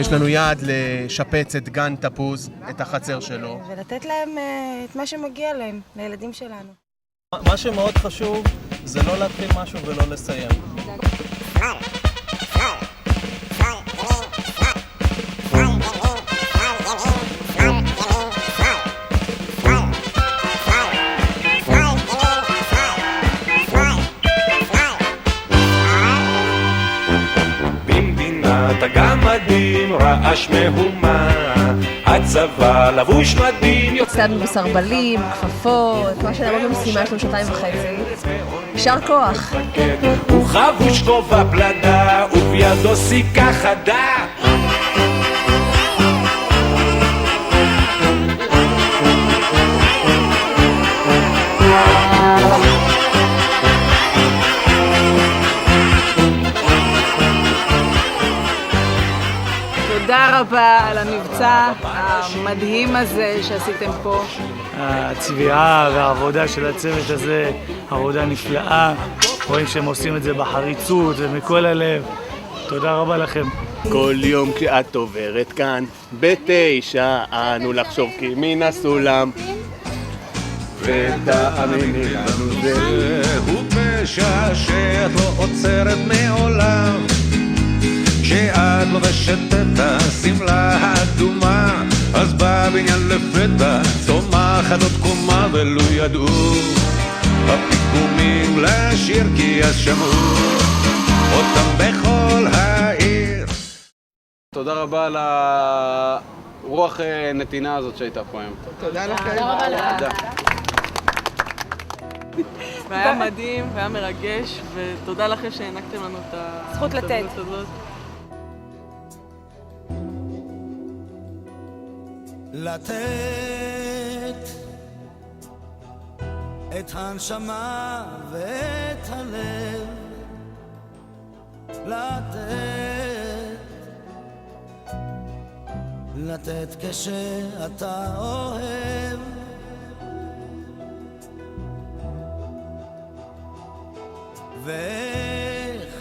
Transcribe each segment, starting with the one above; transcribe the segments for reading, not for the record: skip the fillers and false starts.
יש לנו יעד לשפץ את גן תפוז, את החצר שלו. ולתת להם את מה שמגיע להם, לילדים שלנו. מה שמאוד חשוב זה לא להתחיל משהו ולא לסיים. הגמדים רעש מהומה, הצבא לבוש מדים. הצטיידנו בסרבלים, כפפות, מה שנעמוד במשימה יש לנו 2.5. יישר כוח. הוא חבוש כובע פלדה ובידו סיכה חדה. תודה רבה על המבצע המדהים הזה שעשיתם פה. הצביעה והעבודה של הצוות הזה, עבודה נפלאה. רואים שהם עושים את זה בחריצות ומכל הלב. תודה רבה לכם. כל יום כשאת עוברת כאן, ב9 אנו לחשוב כי מן הסולם. ותאמיני לנו זהו פשע שאת לא עוצרת מעולם. כשאת לובשת את השמלה האדומה, אז בבניין לפתע צומחת עוד קומה, ולא ידעו הפיגומים לשיר כי אז שמעו אותם בכל העיר. תודה רבה על הרוח נתינה הזאת שהייתה פה היום. תודה לכם. תודה רבה לך. והיה מדהים, והיה מרגש, ותודה לכם שהענקתם לנו את זכות לתת. הזאת. לתת את הנשמה ואת הלב, לתת כשאתה אוהב, ואיך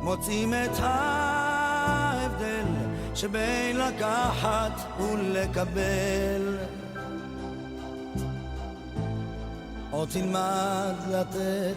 מוצאים את ההבדל שבין לקחת ולקבל. עוד תלמד לתת